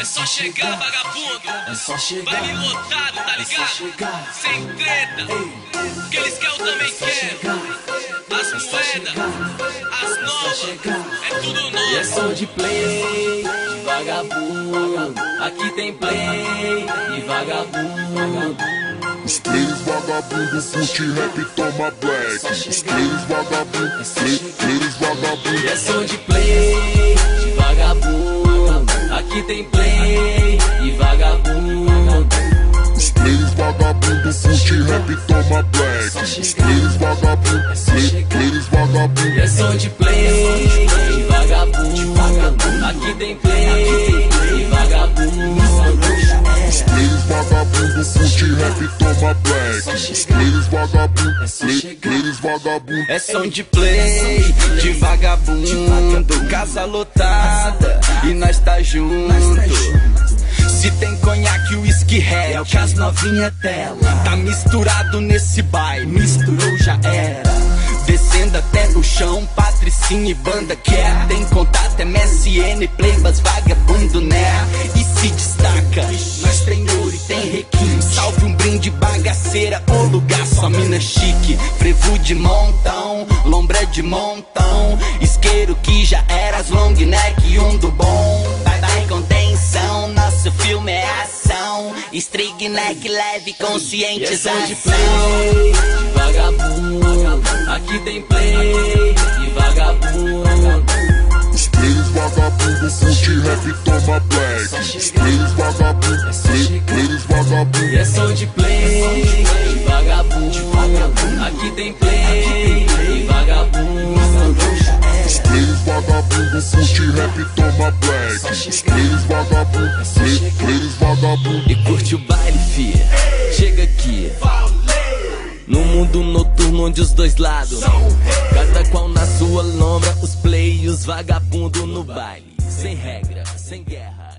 É só chegar, vagabundo. É só chegar. Vai me lotado, tá É só ligado? chegar. Sem treta. Que eles querem, eu também quero. As moedas, as novas, é tudo E é novo. som de play, de vagabundo. Aqui tem play e vagabundo. Os players vagabundo, curte rap, toma black. Os players vagabundo, players vagabundo. E é som de play, de vagabundo. Aqui tem play e vagabundo. Os players vagabundo, curte rap, toma black. Os players vagabundo, players vagabundo. E é som de play, de vagabundo. Aqui tem play e vagabundo. Os players vagabundo, curte rap, toma black. Os players vagabundo, players vagabundo. É som de play, de vagabundo, casa lotada e nós tá junto. Se tem conhaque, whisky red, é o que as novinha dela tá misturado nesse baile, misturou já era. Descendo até no chão, Patricinha e banda quer. Tem contato, MSN, playbas, vagabundo, né? E se destaca, nós tem ouro e tem requinte. Salve um brinde, bagaceira, o lugar só mina chique. Frevo de montão, lombra de montão. Isqueiro que já era, as long neck, um do bom. Vai contenção, nosso filme é ação. String neck leve, conscientização. De play, de vagabundo. Aqui tem play e vagabundo. Os players vagabundo, curte rap, toma black. Os players vagabundo, players vagabundo. E é som de play e vagabundo. Aqui tem play e vagabundo. Os players vagabundo, curte rap, toma black. Os players vagabundo, players vagabundo. E curte o baile, fia. Chega aqui. No mundo noturno onde os dois lados, cada qual na sua lombra, os play e os vagabundo no baile. Sem regra, sem guerra.